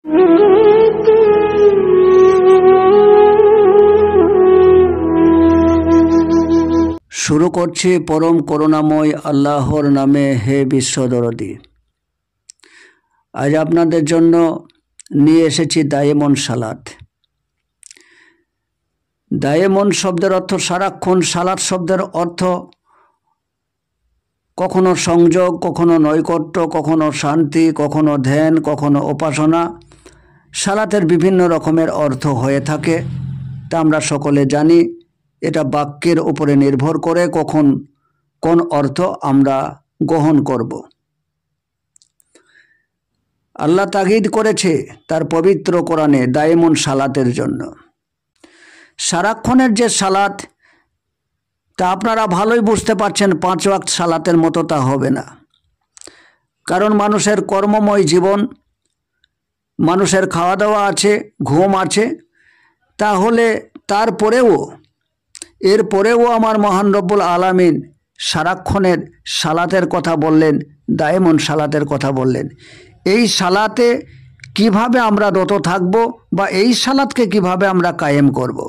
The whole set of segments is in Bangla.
শুরু করছি পরম করুণাময় আল্লাহর নামে। হে বিশ্বদরদী, আজ আপনাদের জন্য নিয়ে এসেছি দায়েমন সালাত। দায়েমন শব্দের অর্থ সারাক্ষণ, সালাত শব্দের অর্থ কখনো সংযোগ, কখনো নৈকট্য, কখনো শান্তি, কখনো ধ্যান, কখনো উপাসনা। সালাতের বিভিন্ন রকমের অর্থ হয়ে থাকে, তা আমরা সকলে জানি। এটা বাক্যের উপরে নির্ভর করে কখন কোন অর্থ আমরা গ্রহণ করব। আল্লাহ তাগিদ করেছে তার পবিত্র কোরআনে দায়েমন সালাতের জন্য। সারাক্ষণের যে সালাত, তা আপনারা ভালোই বুঝতে পারছেন 5 ওয়াক্ত সালাতের মতো তা হবে না। কারণ মানুষের কর্মময় জীবন, মানুষের খাওয়া দাওয়া আছে, ঘুম আছে। তাহলে এরপরেও আমার মহান রব্বুল আলামিন সারাক্ষণের সালাতের কথা বললেন, দায়েমন সালাতের কথা বললেন। এই সালাতে কিভাবে আমরা রত থাকব, বা এই সালাতকে কিভাবে আমরা কায়েম করব।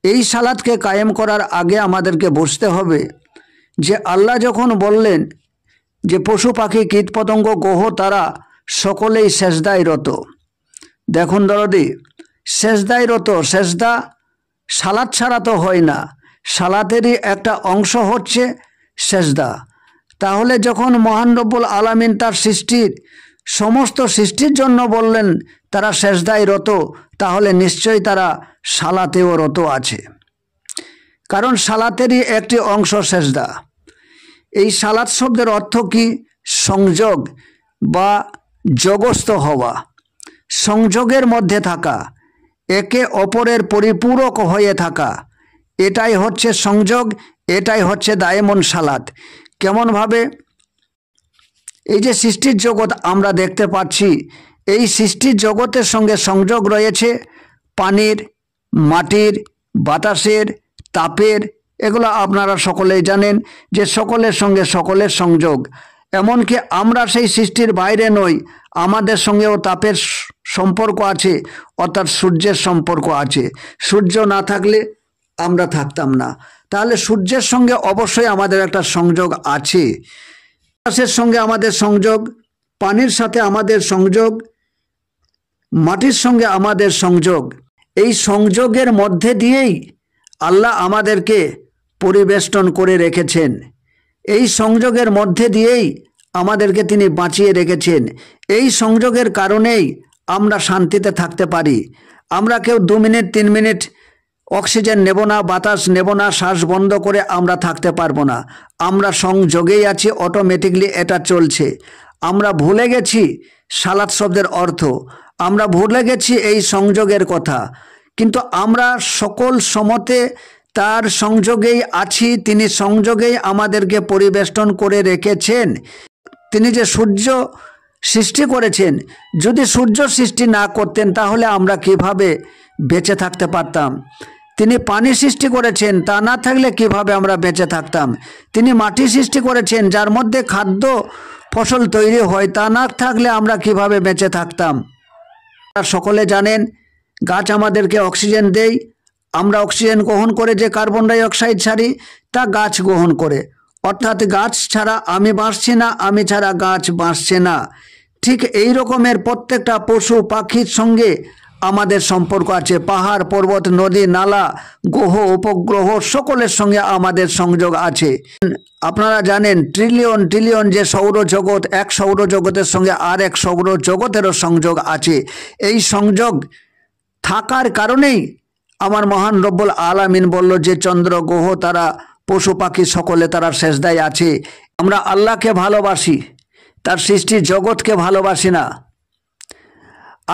এই সালাতকে কায়েম করার আগে আমাদেরকে বুঝতে হবে যে আল্লাহ যখন বললেন যে পশু পাখি কীট পতঙ্গ গ্রহ তারা সকলেই সেজদায় রত। দেখুন দরদি, সেজদায় রত, সেজদা সালাত ছাড়া তো হয় না। সালাতেরই একটা অংশ হচ্ছে সেজদা। তাহলে যখন মহান রব্বুল আলামিন তার সমস্ত সৃষ্টির জন্য বললেন তারা সেজদায় রত, তাহলে নিশ্চয়ই তারা সালাতেও রত আছে। কারণ সালাতেরই একটি অংশ সেজদা। এই সালাত শব্দের অর্থ কি? সংযোগ বা যোগস্থ হওয়া, সংযোগের মধ্যে থাকা, একে অপরের পরিপূরক হয়ে থাকা, এটাই হচ্ছে সংযোগ, এটাই হচ্ছে দায়েমন সালাত। কেমনভাবে? এই যে সৃষ্টির জগৎ আমরা দেখতে পাচ্ছি, এই সৃষ্টির জগতের সঙ্গে সংযোগ রয়েছে পানির, মাটির, বাতাসের, তাপের। এগুলো আপনারা সকলেই জানেন যে সকলের সঙ্গে সকলের সংযোগ। এমনকি আমরা সেই সৃষ্টির বাইরে নই, আমাদের সঙ্গেও তাপের সম্পর্ক আছে, অর্থাৎ সূর্যের সম্পর্ক আছে। সূর্য না থাকলে আমরা থাকতাম না। তাহলে সূর্যের সঙ্গে অবশ্যই আমাদের একটা সংযোগ আছে। বাতাসের সঙ্গে আমাদের সংযোগ, পানির সাথে আমাদের সংযোগ, মাটির সঙ্গে আমাদের সংযোগ। এই সংযোগের মধ্যে দিয়েই আল্লাহ আমাদেরকে পরিবেষ্টন করে রেখেছেন। এই সংযোগের মধ্যে দিয়েই আমাদেরকে তিনি বাঁচিয়ে রেখেছেন। এই সংযোগের কারণেই আমরা শান্তিতে থাকতে পারি। আমরা কেউ 2 মিনিট 3 মিনিট অক্সিজেন নেব না, বাতাস নেব না, শ্বাস বন্ধ করে আমরা থাকতে পারবো না। আমরা সংযোগেই আছি, অটোমেটিকলি এটা চলছে। আমরা ভুলে গেছি সালাত শব্দের অর্থ, আমরা ভুলে গেছি এই সংযোগের কথা। কিন্তু আমরা সকল সমতে তার সংযোগেই আছি। তিনি সংযোগেই আমাদেরকে পরিবেষ্টন করে রেখেছেন। তিনি যে সূর্য সৃষ্টি করেছেন, যদি সূর্য সৃষ্টি না করতেন তাহলে আমরা কিভাবে বেঁচে থাকতে পারতাম? তিনি পানি সৃষ্টি করেছেন, তা না থাকলে কিভাবে আমরা বেঁচে থাকতাম? তিনি মাটি সৃষ্টি করেছেন, যার মধ্যে খাদ্য ফসল তৈরি হয়, তা না থাকলে আমরা কিভাবে বেঁচে থাকতাম? সকলে জানেন গাছ আমাদেরকে অক্সিজেন দেয়, আমরা অক্সিজেন গ্রহণ করে যে কার্বন ডাই অক্সাইড ছাড়ি তা গাছ গ্রহণ করে। অর্থাৎ গাছ ছাড়া আমি বাঁচছি না, আমি ছাড়া গাছ বাঁচছে না। ঠিক এই রকমের প্রত্যেকটা পশু পাখির সঙ্গে আমাদের সম্পর্ক আছে। পাহাড় পর্বত, নদী নালা, গ্রহ উপগ্রহ সকলের সঙ্গে আমাদের সংযোগ আছে। আপনারা জানেন ট্রিলিয়ন ট্রিলিয়ন যে সৌরজগৎ, এক সৌরজগতের সঙ্গে আর এক সৌরজগতেরও সংযোগ আছে। এই সংযোগ থাকার কারণেই আমার মহান রব্বুল আলামিন বলল যে চন্দ্র গ্রহ তারা পশু পাখি সকলে তারা সেজদায় আছে। আমরা আল্লাহকে ভালোবাসি, তার সৃষ্টি জগৎকে ভালোবাসি না।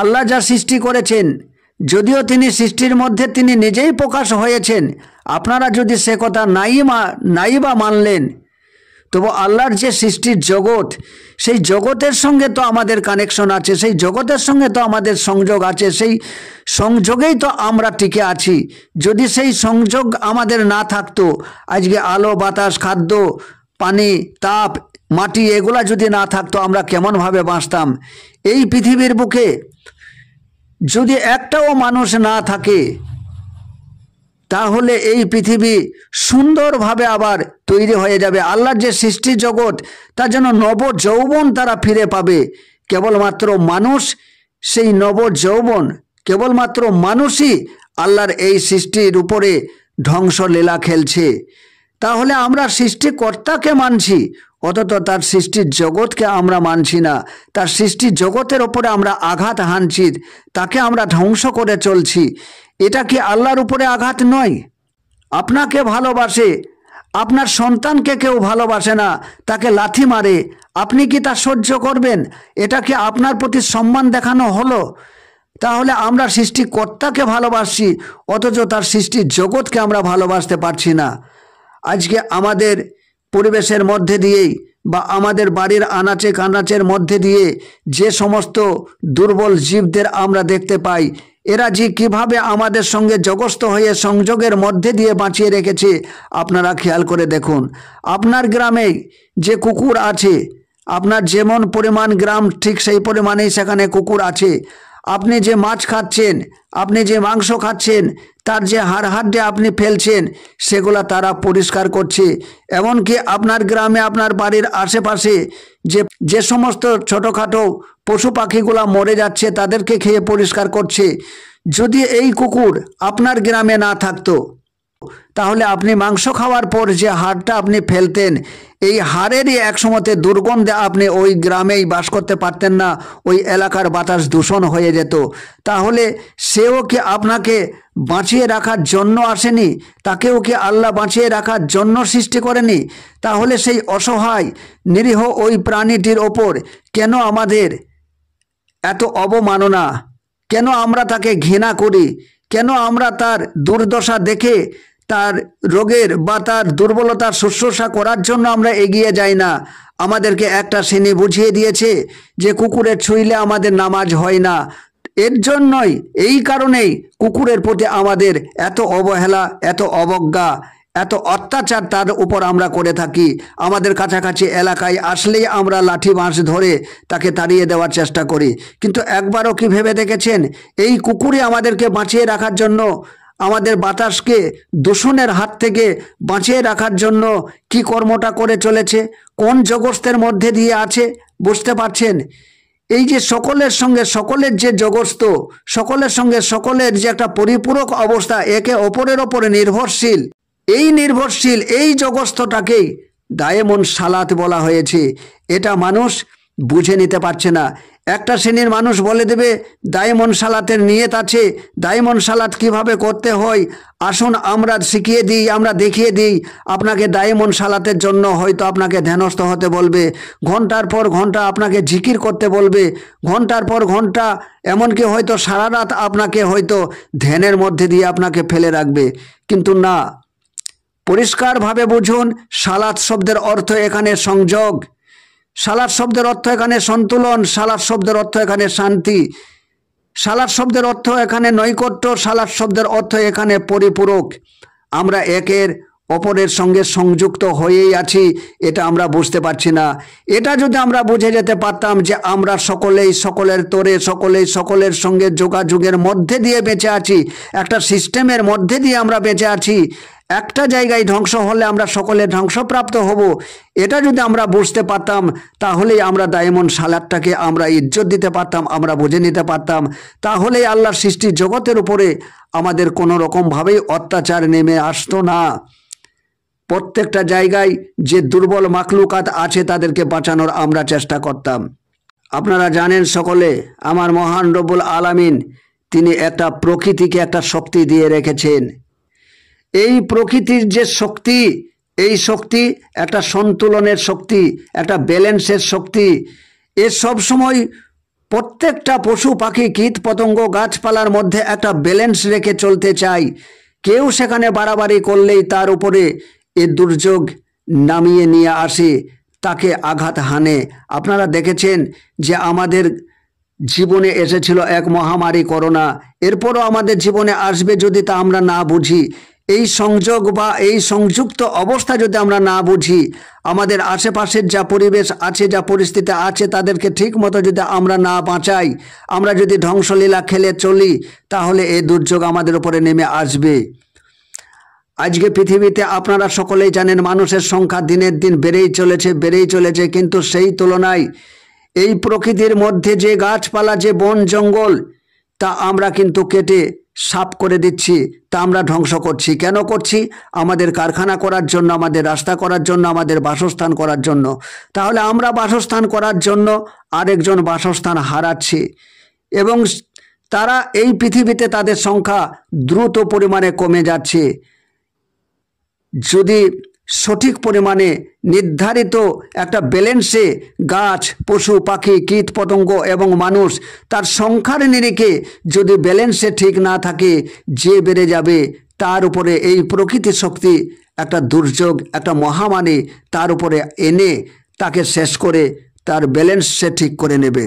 আল্লাহ যা সৃষ্টি করেছেন, যদিও তিনি সৃষ্টির মধ্যে তিনি নিজেই প্রকাশ হয়েছেন, আপনারা যদি সে কথা নাই বা মানলেন, তবু আল্লাহর যে সৃষ্টির জগৎ, সেই জগতের সঙ্গে তো আমাদের কানেকশন আছে, সেই জগতের সঙ্গে তো আমাদের সংযোগ আছে, সেই সংযোগেই তো আমরা টিকে আছি। যদি সেই সংযোগ আমাদের না থাকতো, আজকে আলো বাতাস খাদ্য পানি তাপ মাটি এগুলা যদি না থাকতো আমরা কেমনভাবে বাঁচতাম? এই পৃথিবীর বুকে যদি একটাও মানুষ না থাকে, তাহলে এই পৃথিবী সুন্দরভাবে আবার তৈরি হয়ে যাবে। আল্লাহর যে সৃষ্টি জগৎ, তার জন্য নব যৌবন তারা ফিরে পাবে। কেবলমাত্র মানুষ সেই নব যৌবন, কেবলমাত্র মানুষই আল্লাহর এই সৃষ্টির উপরে ধ্বংসলীলা খেলছে। তাহলে আমরা সৃষ্টিকর্তাকে মানছি, অথচ তার সৃষ্টির জগৎকে আমরা মানছি না। তার সৃষ্টির জগতের ওপরে আমরা আঘাত হানছি, তাকে আমরা ধ্বংস করে চলছি। এটা কি আল্লাহর উপরে আঘাত নয়? আপনাকে ভালোবাসে, আপনার সন্তানকে কেউ ভালোবাসে না, তাকে লাথি মারে, আপনি কি তা সহ্য করবেন? এটা কি আপনার প্রতি সম্মান দেখানো হলো? তাহলে আমরা সৃষ্টিকর্তাকে ভালোবাসছি, অথচ তার সৃষ্টির জগৎকে আমরা ভালোবাসতে পারছি না। আজকে আমাদের পরিবেশের মধ্যে দিয়েই বা আমাদের বাড়ির আনাচে কানাচের মধ্যে দিয়ে যে সমস্ত দুর্বল জীবদের আমরা দেখতে পাই, এরা যে কিভাবে আমাদের সঙ্গে জগস্থ হয়ে সংযোগের মধ্যে দিয়ে বাঁচিয়ে রেখেছে, আপনারা খেয়াল করে দেখুন। আপনার গ্রামে যে কুকুর আছে, আপনার যেমন পরিমাণ গ্রাম ঠিক সেই পরিমাণেই সেখানে কুকুর আছে। আপনি যে মাছ খাচ্ছেন, আপনি যে মাংস খাচ্ছেন, তার যে হাড় হাড্ডি আপনি ফেলছেন, সেগুলা তারা পরিষ্কার করছে। এমনকি আপনার গ্রামে, আপনার বাড়ির আশেপাশে যে সমস্ত ছোটোখাটো পশু পাখিগুলা মরে যাচ্ছে, তাদেরকে খেয়ে পরিষ্কার করছে। যদি এই কুকুর আপনার গ্রামে না থাকতো, তাহলে আপনি মাংস খাওয়ার পর যে হাড়টা আপনি ফেলতেন, এই হাড়েরই একসময়তে দুর্গন্ধে আপনি ওই গ্রামেই বাস করতে পারতেন না, ওই এলাকার বাতাস দূষণ হয়ে যেত। তাহলে সেও কি আপনাকে বাঁচিয়ে রাখার জন্য আসেনি? তাকেও কি আল্লাহ বাঁচিয়ে রাখার জন্য সৃষ্টি করেনি? তাহলে সেই অসহায় নিরীহ ওই প্রাণীটির ওপর কেন আমাদের এত অবমাননা? কেন আমরা তাকে ঘৃণা করি? কেন আমরা তার দুর্দশা দেখে তার রোগের বা তার দুর্বলতার শুশ্রূষা করার জন্য আমরা এগিয়ে যাই না? আমাদেরকে একটা শ্রেণী বুঝিয়ে দিয়েছে যে কুকুরের ছুঁইলে আমাদের নামাজ হয় না। এর জন্যই, এই কারণেই কুকুরের প্রতি আমাদের এত অবহেলা, এত অবজ্ঞা, এত অত্যাচার তার উপর আমরা করে থাকি। আমাদের কাছাকাছি এলাকায় আসলেই আমরা লাঠি বাঁশ ধরে তাকে তাড়িয়ে দেওয়ার চেষ্টা করি। কিন্তু একবারও কি ভেবে দেখেছেন, এই কুকুরই আমাদেরকে বাঁচিয়ে রাখার জন্য, আমাদের বাতাসকে দূষণের হাত থেকে বাঁচিয়ে রাখার জন্য কি কর্মটা করে চলেছে? কোন জগৎের মধ্যে দিয়ে আছে বুঝতে পারছেন? এই যে সকলের সঙ্গে সকলের যে জগৎ, সকলের সঙ্গে সকলের যে একটা পরিপূরক অবস্থা, একে অপরের ওপরে নির্ভরশীল, এই জগৎটাকেই দায়েমন সালাত বলা হয়েছে। এটা মানুষ বুঝে নিতে পারছে না। একটা শ্রেণীর মানুষ বলে দেবে দায়েমন সালাতের নিয়ত আছে, দায়েমন সালাত কিভাবে করতে হয়, আসুন আমরা শিখিয়ে দিই, আমরা দেখিয়ে দিই আপনাকে। দায়েমন সালাতের জন্য হয়তো আপনাকে ধ্যানস্থ হতে বলবে, ঘন্টার পর ঘন্টা আপনাকে জিকির করতে বলবে, ঘন্টার পর ঘন্টা, এমনকি হয়তো সারা রাত আপনাকে হয়তো ধ্যানের মধ্যে দিয়ে আপনাকে ফেলে রাখবে। কিন্তু না, পরিষ্কারভাবে বুঝুন, সালাত শব্দের অর্থ এখানে সংযোগ, সালাত শব্দের অর্থ এখানে সন্তুলন, সালাত শব্দের অর্থ এখানে শান্তি, সালাত শব্দের অর্থ এখানে নৈকট্য, সালাত শব্দের অর্থ এখানে পরিপূরক। আমরা একের অপরের সঙ্গে সংযুক্ত হয়েই আছি, এটা আমরা বুঝতে পারছি না। এটা যদি আমরা বুঝে যেতে পারতাম যে আমরা সকলেই সকলের তোরে, সকলেই সকলের সঙ্গে যোগাযোগের মধ্যে দিয়ে বেঁচে আছি, একটা সিস্টেমের মধ্যে দিয়ে আমরা বেঁচে আছি, একটা জায়গায় ধ্বংস হলে আমরা সকলে ধ্বংসপ্রাপ্ত হব, এটা যদি আমরা বুঝতে পারতাম, তাহলেই আমরা দায়েমন সালাতটাকে আমরা ইজ্জত দিতে পারতাম, আমরা বুঝে নিতে পারতাম। তাহলেই আল্লাহর সৃষ্টি জগতের উপরে আমাদের কোনো রকমভাবেই অত্যাচার নেমে আসতো না। প্রত্যেকটা জায়গায় যে দুর্বল মাখলুকাত আছে তাদেরকে বাঁচানোর আমরা চেষ্টা করতাম। আপনারা জানেন সকলে, আমার মহান রব্বুল আলামিন তিনি একটা প্রকৃতিকে একটা শক্তি দিয়ে রেখেছেন। এই প্রকৃতির যে শক্তি, এই শক্তি একটা সন্তুলনের শক্তি, একটা ব্যালেন্সের শক্তি। এ সব সময় প্রত্যেকটা পশু পাখি কীট পতঙ্গ গাছপালার মধ্যে একটা ব্যালেন্স রেখে চলতে চাই। কেউ সেখানে বাড়াবাড়ি করলেই তার উপরে এ দুর্যোগ নামিয়ে নিয়ে আসে, তাকে আঘাত হানে। আপনারা দেখেছেন যে আমাদের জীবনে এসেছিল এক মহামারী করোনা, এরপরও আমাদের জীবনে আসবে যদি তা আমরা না বুঝি। এই সংযোগ বা এই সংযুক্ত অবস্থা যদি আমরা না বুঝি, আমাদের আশেপাশের যা পরিবেশ আছে, যা পরিস্থিতি আছে, তাদেরকে ঠিক মতো যদি আমরা না বাঁচাই, আমরা যদি ধ্বংসলীলা খেলে চলি, তাহলে এই দুর্যোগ আমাদের উপরে নেমে আসবে। আজকে পৃথিবীতে আপনারা সকলেই জানেন মানুষের সংখ্যা দিনের দিন বেড়েই চলেছে, কিন্তু সেই তুলনায় এই প্রকৃতির মধ্যে যে গাছপালা, যে বন জঙ্গল, তা আমরা কিন্তু কেটে সাফ করে দিচ্ছি, তা আমরা ধ্বংস করছি। কেন করছি? আমাদের কারখানা করার জন্য, আমাদের রাস্তা করার জন্য, আমাদের বাসস্থান করার জন্য। তাহলে আমরা বাসস্থান করার জন্য আরেকজন বাসস্থান হারাচ্ছি, এবং তারা এই পৃথিবীতে তাদের সংখ্যা দ্রুত পরিমাণে কমে যাচ্ছে। যদি সঠিক পরিমাণে নির্ধারিত একটা ব্যালেন্সে গাছ, পশু, পাখি, কীট পতঙ্গ এবং মানুষ তার সংখ্যার নিরিখে যদি ব্যালেন্সে ঠিক না থাকে, যে বেড়ে যাবে তার উপরে এই প্রকৃতি শক্তি একটা দুর্যোগ, একটা মহামারী তার উপরে এনে তাকে শেষ করে তার ব্যালেন্স সে ঠিক করে নেবে,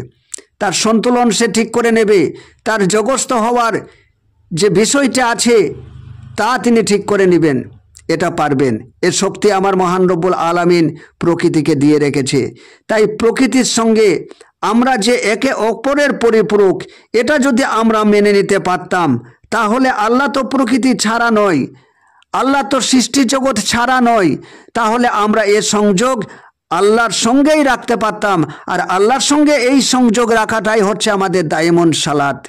তার সন্তুলন সে ঠিক করে নেবে, তার জগস্থ হওয়ার যে বিষয়টা আছে তা তিনি ঠিক করে নেবেন। এটা পারবেন, এর শক্তি আমার মহান রব্বুল আলামিন প্রকৃতিকে দিয়ে রেখেছে। তাই প্রকৃতির সঙ্গে আমরা যে একে অপরের পরিপূরক, এটা যদি আমরা মেনে নিতে পারতাম, তাহলে আল্লাহ তো প্রকৃতি ছাড়া নয়, আল্লাহ তো সৃষ্টি জগৎ ছাড়া নয়, তাহলে আমরা এর সংযোগ আল্লাহর সঙ্গেই রাখতে পারতাম। আর আল্লাহর সঙ্গে এই সংযোগ রাখাটাই হচ্ছে আমাদের দায়েমন সালাত।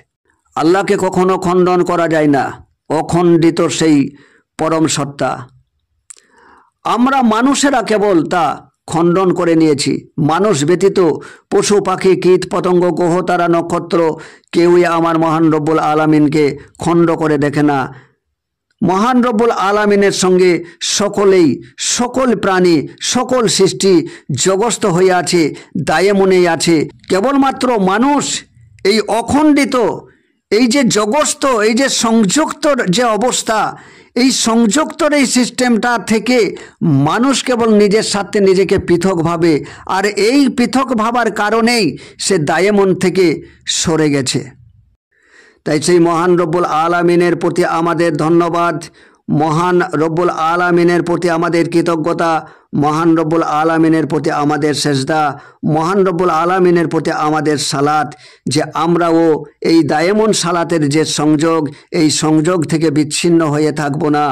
আল্লাহকে কখনো খণ্ডন করা যায় না, অখণ্ডিত সেই পরম সত্তা। আমরা মানুষেরা কেবল তা খণ্ডন করে নিয়েছি। মানুষ ব্যতীত পশু, পাখি, কীট পতঙ্গ, গ্রহ, তারা, নক্ষত্র কেউই আমার মহান রব্বুল আলামিনকে খণ্ড করে দেখে না। মহান রব্বুল আলামিনের সঙ্গে সকলেই, সকল প্রাণী, সকল সৃষ্টি জগস্থ হয়ে আছে, দায়েমনেই আছে। কেবলমাত্র মানুষ এই অখণ্ডিত, এই যে জগস্থ, এই যে সংযুক্তর যে অবস্থা, এই সংযুক্তর এই সিস্টেমটা থেকে মানুষ কেবল নিজের সাথে নিজেকে পৃথক ভাবে, আর এই পৃথক ভাবার কারণেই সে দায়েমন থেকে সরে গেছে। তাই সেই মহান রব্বুল আলামিনের প্রতি আমাদের ধন্যবাদ, মহান রব্বুল আলামিনের প্রতি আমাদের কৃতজ্ঞতা, মহান রব্বুল আলামিনের প্রতি আমাদের সেজদা, মহান রব্বুল আলামিনের প্রতি আমাদের সালাত, যে আমরাও এই দায়েমন সালাতের যে সংযোগ, এই সংযোগ থেকে বিচ্ছিন্ন হয়ে থাকব না।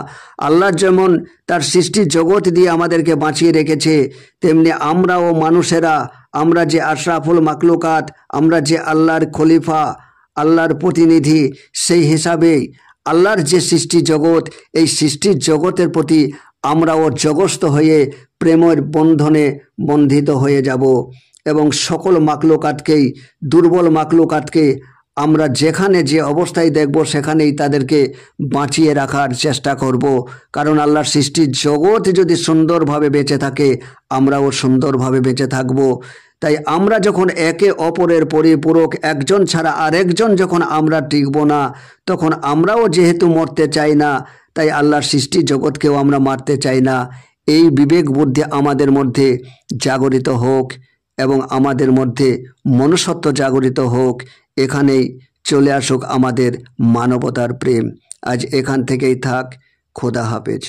আল্লাহ যেমন তার সৃষ্টি জগৎ দিয়ে আমাদেরকে বাঁচিয়ে রেখেছে, তেমনি আমরাও মানুষেরা, আমরা যে আশরাফুল মাকলুকাত, আমরা যে আল্লাহর খলিফা, আল্লাহর প্রতিনিধি, সেই হিসাবেই আল্লাহর যে সৃষ্টি জগৎ, এই সৃষ্টির জগতের প্রতি আমরাও জগস্থ হয়ে প্রেমের বন্ধনে বন্ধিত হয়ে যাব, এবং সকল মাকলুকাতকেই, দুর্বল মাকলুকাতকে আমরা যেখানে যে অবস্থায় দেখব সেখানেই তাদেরকে বাঁচিয়ে রাখার চেষ্টা করব। কারণ আল্লাহর সৃষ্টির জগৎ যদি সুন্দরভাবে বেঁচে থাকে, আমরাও সুন্দরভাবে বেঁচে থাকব। তাই আমরা যখন একে অপরের পরিপূরক, একজন ছাড়া আরেকজন যখন আমরা টিকব না, তখন আমরাও যেহেতু মরতে চাই না, তাই আল্লাহর সৃষ্টি জগৎকেও আমরা মারতে চাই না। এই বিবেক বুদ্ধি আমাদের মধ্যে জাগরিত হোক, এবং আমাদের মধ্যে মনুষ্যত্ব জাগরিত হোক। এখানেই চলে আসুক আমাদের মানবতার প্রেম। আজ এখান থেকেই থাক। খোদা হাফেজ।